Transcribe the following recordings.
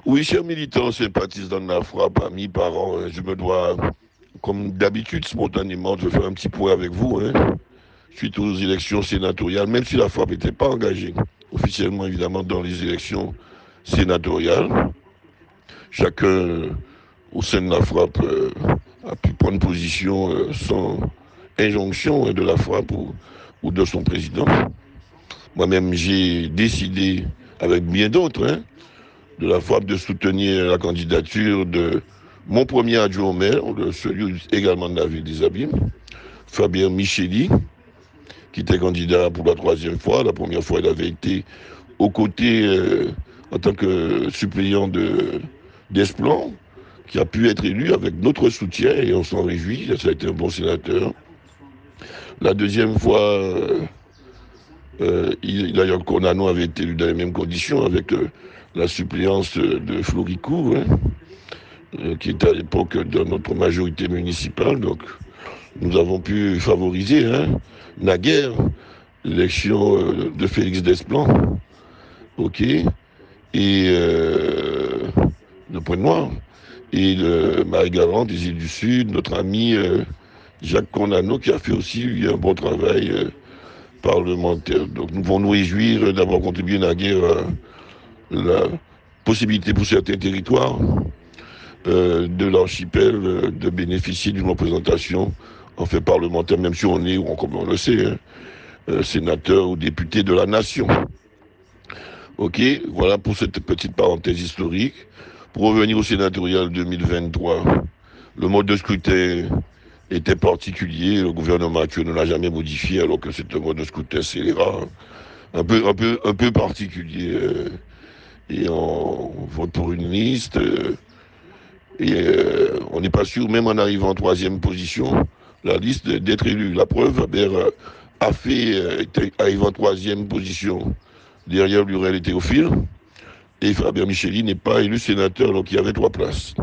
Oui, chers militants, sympathisants de la frappe, amis, parents, je me dois, comme d'habitude, spontanément, de faire un petit point avec vous, suite aux élections sénatoriales, même si la frappe n'était pas engagée officiellement, évidemment, dans les élections sénatoriales. Chacun au sein de la frappe a pu prendre position sans injonction de la frappe ou de son président. Moi-même, j'ai décidé, avec bien d'autres, de la frappe de soutenir la candidature de mon premier adjoint au maire, celui également de la ville des Abîmes, Fabien Micheli, qui était candidat pour la troisième fois. La première fois, il avait été aux côtés, en tant que suppléant d'Esplan, qui a pu être élu avec notre soutien et on s'en réjouit. Ça a été un bon sénateur. La deuxième fois, d'ailleurs, Conano avait été élu dans les mêmes conditions avec la suppléance de Floricou, qui était à l'époque dans notre majorité municipale. Donc, nous avons pu favoriser, naguère, l'élection de Félix Desplan, ok, et de Pointe-Noire, et Marie-Galante des îles du Sud, notre ami Jacques Conano, qui a fait aussi lui, un bon travail parlementaire. Donc, nous pouvons nous réjouir d'avoir contribué naguère à la possibilité pour certains territoires de l'archipel de bénéficier d'une représentation en fait parlementaire, même si on est, comme on le sait, sénateur ou député de la nation. Ok, voilà pour cette petite parenthèse historique. Pour revenir au sénatorial 2023, le mode de scrutin était particulier. Le gouvernement actuel ne l'a jamais modifié, alors que c'est un mode de scrutin scélérat, un peu particulier. Et on vote pour une liste. On n'est pas sûr, même en arrivant en troisième position, la liste d'être élu. La preuve, Faber a fait, arrivé en troisième position derrière Lurel et Théophile. Et Fabien Micheli n'est pas élu sénateur, donc il y avait 3 places.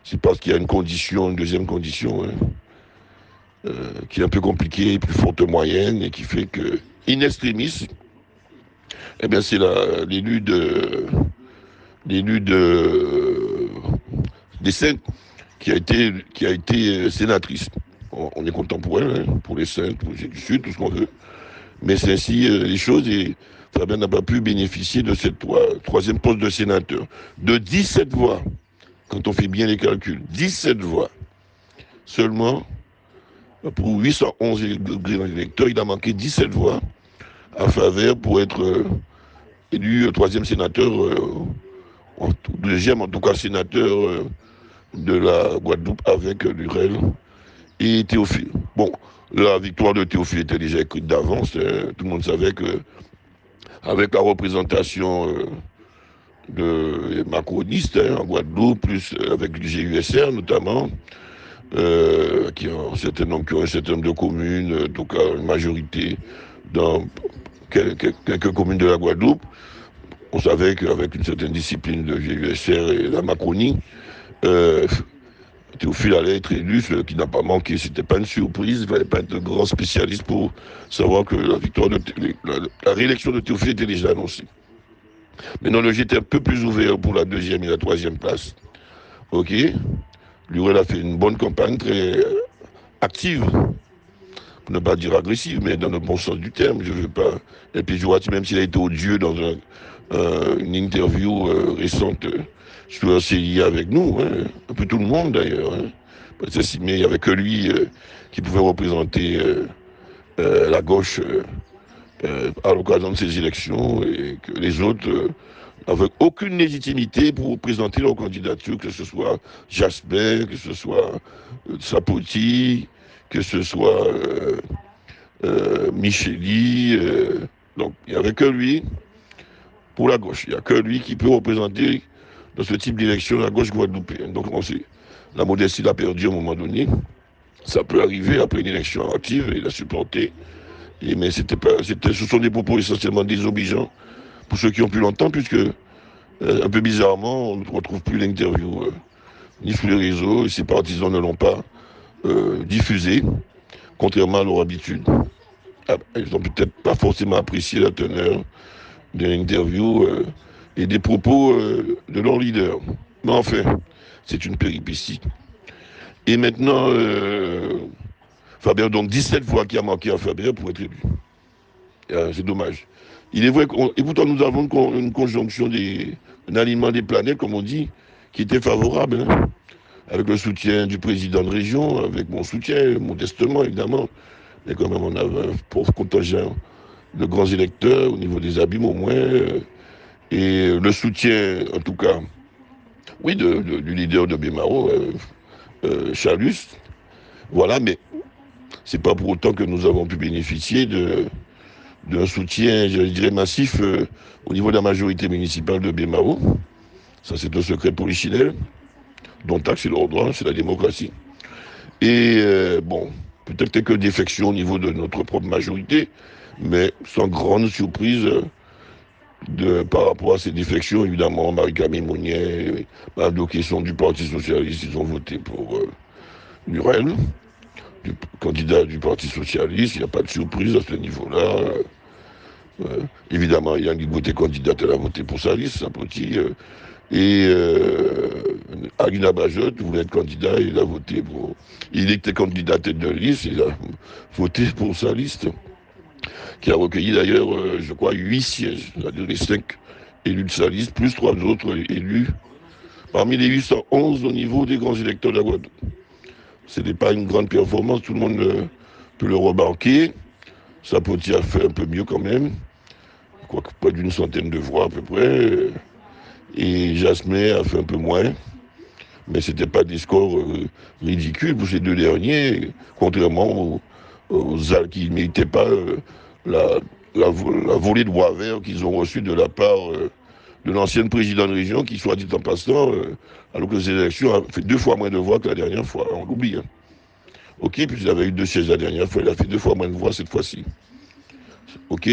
C'est parce qu'il y a une condition, une deuxième condition, qui est un peu compliquée, plus forte moyenne, et qui fait que, in extremis, eh bien, c'est l'élu des Saintes qui a été sénatrice. On est content pour elle, pour les Saintes, pour les du Sud, tout ce qu'on veut. Mais c'est ainsi les choses et Fabien n'a pas pu bénéficier de cette troisième poste de sénateur. De 17 voix, quand on fait bien les calculs, 17 voix seulement pour 811 électeurs, il a manqué 17 voix à faveur pour être élu troisième sénateur, deuxième en tout cas sénateur de la Guadeloupe avec Lurel et Théophile. Bon, la victoire de Théophile était déjà écrite d'avance. Tout le monde savait que avec la représentation de macronistes en Guadeloupe, plus avec le GUSR notamment, qui ont un certain nombre de communes, en tout cas une majorité dans quelques communes de la Guadeloupe. On savait qu'avec une certaine discipline de GUSR et la Macronie, euh, Théophile allait être élu, ce qui n'a pas manqué. C'était pas une surprise, il ne fallait pas être un grand spécialiste pour savoir que la réélection de Théophile était déjà annoncée. Maintenant, le jeu était un peu plus ouvert pour la deuxième et la troisième place. Ok. Lurel a fait une bonne campagne, très active, pour ne pas dire agressive, mais dans le bon sens du terme. Je ne veux pas. Et puis, je vois, même s'il a été odieux dans une interview récente sur un CI avec nous, un peu tout le monde d'ailleurs. Mais il n'y avait que lui qui pouvait représenter la gauche à l'occasion de ces élections et que les autres avec aucune légitimité pour présenter leur candidature, que ce soit Jasper, que ce soit Sapoti, que ce soit Micheli. Donc, il n'y avait que lui pour la gauche. Il n'y a que lui qui peut représenter dans ce type d'élection la gauche guadeloupéenne. Donc, on sait, la modestie l'a perdu à un moment donné. Ça peut arriver après une élection active, il a supporté. Mais ce sont des propos essentiellement désobligeants pour ceux qui ont pu l'entendre, puisque un peu bizarrement, on ne retrouve plus l'interview ni sur les réseaux, et ses partisans ne l'ont pas diffusé, contrairement à leur habitude. Ils n'ont peut-être pas forcément apprécié la teneur de l'interview et des propos de leur leader. Mais enfin, c'est une péripétie. Et maintenant, Faber, donc 17 fois qui a manqué à Faber pour être élu. C'est dommage. Il est vrai et pourtant nous avons une conjonction un alignement des planètes, comme on dit, qui était favorable, hein, avec le soutien du président de région, avec mon soutien, modestement évidemment, mais quand même on avait un pauvre contingent de grands électeurs au niveau des abîmes au moins, et le soutien, en tout cas, oui, du leader de Bémaro, Chalus, voilà, mais c'est pas pour autant que nous avons pu bénéficier d'un soutien, je dirais, massif au niveau de la majorité municipale de Bémaro. Ça, c'est un secret polichinelle, dont acte, c'est leur droit, c'est la démocratie. Et bon, peut-être quelques défections au niveau de notre propre majorité, mais sans grande surprise par rapport à ces défections, évidemment, Marie-Camille Mounier, qui sont du Parti Socialiste, ils ont voté pour Lurel, du candidat du Parti Socialiste, il n'y a pas de surprise à ce niveau-là. Évidemment, Yann Guigouté, candidat, elle a voté pour sa liste, Sapoti. Et Aguina Bajot voulait être candidat, il a voté pour. Il était candidat tête de liste, il a voté pour sa liste, qui a recueilli d'ailleurs, je crois, 8 sièges, c'est-à-dire les 5 élus de sa liste, plus 3 autres élus, parmi les 811 au niveau des grands électeurs de la Guadeloupe. Ce n'est pas une grande performance, tout le monde peut le remarquer. Sapoti a fait un peu mieux quand même, quoique pas d'une centaine de voix à peu près. Et Jasmin a fait un peu moins. Mais ce n'était pas des scores ridicules pour ces deux derniers, contrairement aux qui ne méritaient pas la volée de bois vert qu'ils ont reçue de la part de l'ancienne présidente de région, qui, soit dit en passant, alors que les élections a fait 2 fois moins de voix que la dernière fois. On l'oublie. Hein. OK, puis il avait eu 2 sièges la dernière fois, il a fait 2 fois moins de voix cette fois-ci. OK,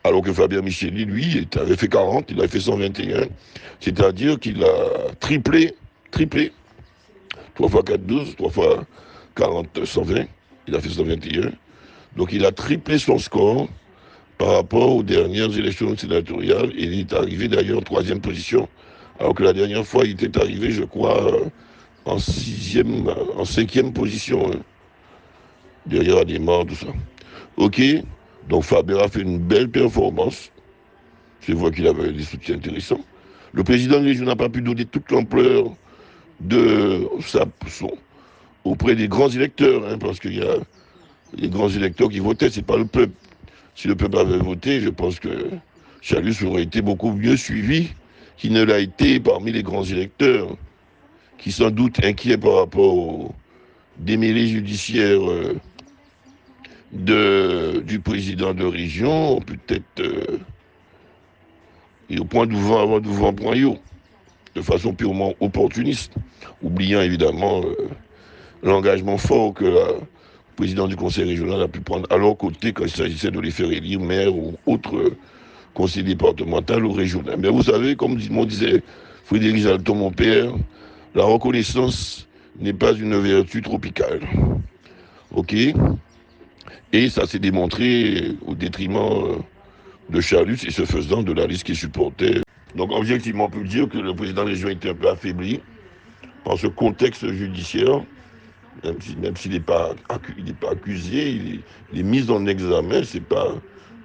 alors que Fabien Micheli, lui, avait fait 40, il avait fait 121. C'est-à-dire qu'il a triplé. 3 fois 4, 12, 3 fois 40, 120. Il a fait 121. Donc il a triplé son score par rapport aux dernières élections sénatoriales. Et il est arrivé d'ailleurs en 3e position. Alors que la dernière fois, il était arrivé, je crois, en 5e position. Hein, derrière Adémar, tout ça. OK. Donc Faber a fait une belle performance. Je vois qu'il avait des soutiens intéressants. Le président de région n'a pas pu donner toute l'ampleur de son, auprès des grands électeurs, hein, parce qu'il y a les grands électeurs qui votaient, c'est pas le peuple. Si le peuple avait voté, je pense que Chalus aurait été beaucoup mieux suivi qu'il ne l'a été parmi les grands électeurs, qui sans doute inquiets par rapport aux démêlés judiciaires du président de région, peut-être et au point d'ouvant avant d'ouvant point yo, de façon purement opportuniste, oubliant évidemment l'engagement fort que le président du conseil régional a pu prendre à leur côté quand il s'agissait de les faire élire maire ou autre conseil départemental ou régional. Mais vous savez, comme m'en disait Frédéric Jalton, mon père, la reconnaissance n'est pas une vertu tropicale. OK? Et ça s'est démontré au détriment de Chalus et ce faisant de la liste qu'il supportait. Donc objectivement, on peut dire que le président de la région était un peu affaibli par ce contexte judiciaire, même s'il n'est pas accusé, il est mis en examen, c'est pas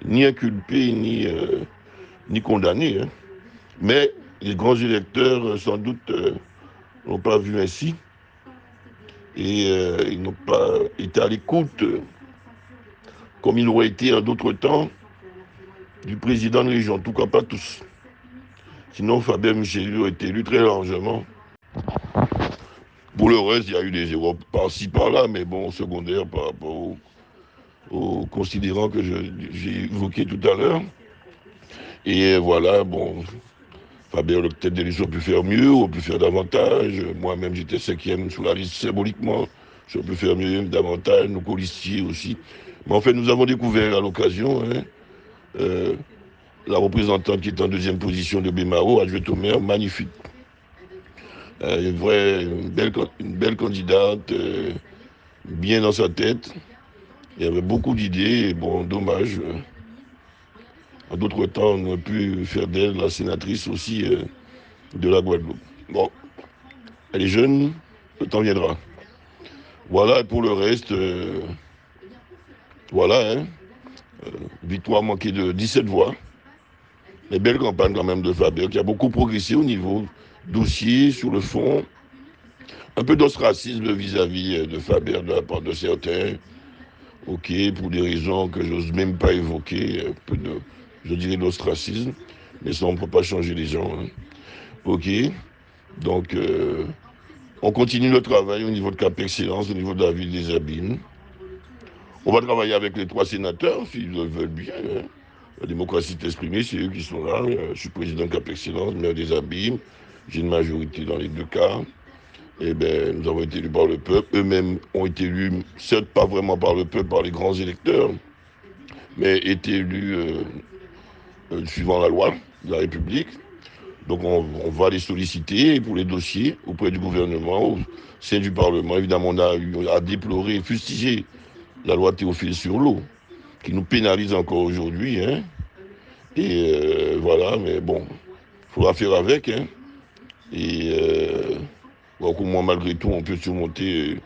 ni inculpé ni condamné. Hein. Mais les grands électeurs, sans doute, n'ont pas vu ainsi et ils n'ont pas été à l'écoute, comme ils l'auraient été en d'autres temps, du président de la région, en tout cas pas tous. Sinon, Fabien Micheli aurait été élu très largement. Pour le reste, il y a eu des erreurs par-ci, par-là, mais bon, secondaire par rapport aux considérants que j'ai évoqués tout à l'heure. Et voilà, bon, Fabien, peut-être des gens ont pu faire mieux, ont pu faire davantage. Moi-même, j'étais 5e sur la liste symboliquement. J'aurais pu faire mieux, davantage, nos colistiers aussi. Mais en fait, nous avons découvert à l'occasion la représentante qui est en 2e position de Bémaro, adjointe au maire, magnifique. Une belle candidate, bien dans sa tête. Il y avait beaucoup d'idées, et bon, dommage. En d'autres temps, on aurait pu faire d'elle la sénatrice aussi de la Guadeloupe. Bon, elle est jeune, le temps viendra. Voilà, et pour le reste, voilà, hein, victoire manquée de 17 voix. Mais belle campagne quand même de Faber, qui a beaucoup progressé au niveau dossier, sur le fond. Un peu d'ostracisme vis-à-vis de Faber de la part de certains. Ok, pour des raisons que j'ose même pas évoquer, un peu de, je dirais, d'ostracisme. Mais ça, on ne peut pas changer les gens. Hein. Ok, donc on continue le travail au niveau de Cap Excellence, au niveau de la ville des Abîmes. On va travailler avec les 3 sénateurs, s'ils le veulent bien. Hein. La démocratie est exprimée, c'est eux qui sont là. Je suis président de Cap Excellence, maire des Abîmes. J'ai une majorité dans les 2 cas. Eh bien, nous avons été élus par le peuple. Eux-mêmes ont été élus, certes pas vraiment par le peuple, par les grands électeurs, mais été élus suivant la loi de la République. Donc on va les solliciter pour les dossiers auprès du gouvernement, au sein du Parlement. Évidemment, on a eu à déplorer, fustiger la loi Théophile sur l'eau, qui nous pénalise encore aujourd'hui. Hein. Et voilà, mais bon, il faudra faire avec. Hein. Et bon, comment malgré tout, on peut surmonter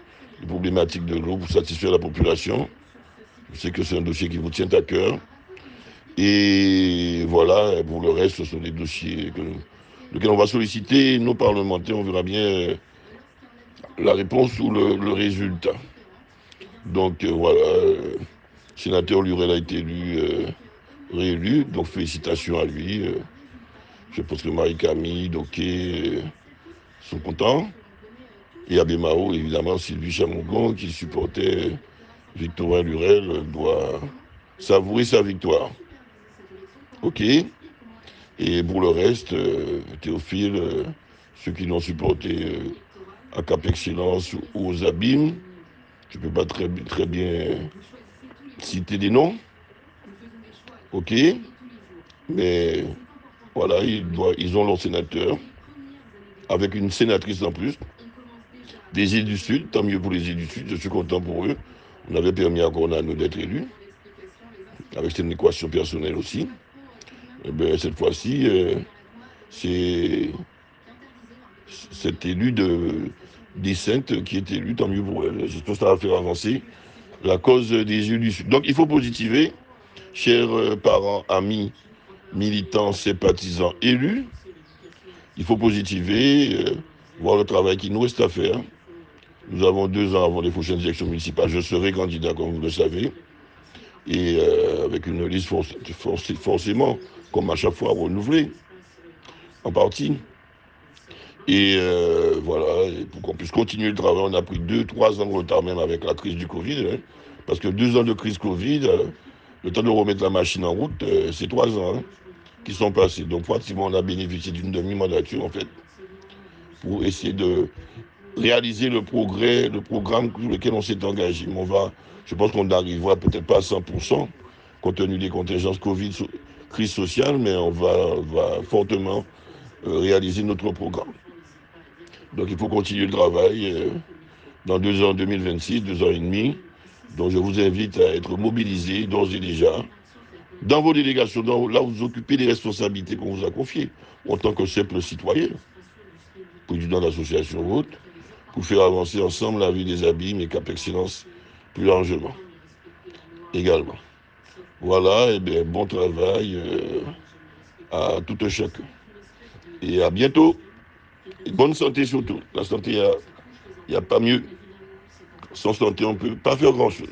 les problématiques de l'eau pour satisfaire la population. Je sais que c'est un dossier qui vous tient à cœur. Et voilà, pour le reste, ce sont des dossiers lesquels on va solliciter nos parlementaires. On verra bien la réponse ou le résultat. Donc voilà, sénateur Lurel a été élu, réélu, donc félicitations à lui. Je pense que Marie-Camille, Doké sont contents. Et Abemao, évidemment, Sylvie Chamongon, qui supportait Victorin Lurel, doit savourer sa victoire. Ok. Et pour le reste, Théophile, ceux qui l'ont supporté à Cap Excellence ou aux Abîmes, je ne peux pas très bien citer des noms. Ok. Mais voilà, ils ont leur sénateur, avec une sénatrice en plus, des îles du Sud, tant mieux pour les îles du Sud, je suis content pour eux. On avait permis à Coronado d'être élu, avec cette équation personnelle aussi. Et bien, cette fois-ci, c'est élu des saintes qui est élu, tant mieux pour elle. J'espère que ça va faire avancer la cause des îles du Sud. Donc, il faut positiver, chers parents, amis, militants, sympathisants, élus. Il faut positiver, voir le travail qui nous reste à faire. Nous avons 2 ans avant les prochaines élections municipales. Je serai candidat, comme vous le savez, et avec une liste forcément, comme à chaque fois, renouvelée, en partie. Et voilà, et pour qu'on puisse continuer le travail, on a pris 2, 3 ans de retard même avec la crise du Covid, hein, parce que 2 ans de crise Covid, le temps de remettre la machine en route, c'est 3 ans qui sont passés. Donc pratiquement, on a bénéficié d'une demi-mandature, en fait, pour essayer de réaliser le progrès, le programme sur lequel on s'est engagé. Mais je pense qu'on n'arrivera peut-être pas à 100%, compte tenu des contingences Covid, crise sociale, mais on va fortement réaliser notre programme. Donc il faut continuer le travail dans 2 ans, 2026, 2 ans et demi. Donc je vous invite à être mobilisés d'ores et déjà dans vos délégations, là où vous occupez les responsabilités qu'on vous a confiées, en tant que simple citoyen, président d'association haute, pour faire avancer ensemble la vie des Abîmes et Cap Excellence plus largement, également. Voilà, et bien bon travail à tout un chacun. Et à bientôt. Et bonne santé surtout. La santé, il n'y a pas mieux. Sans santé, on ne peut pas faire grand-chose.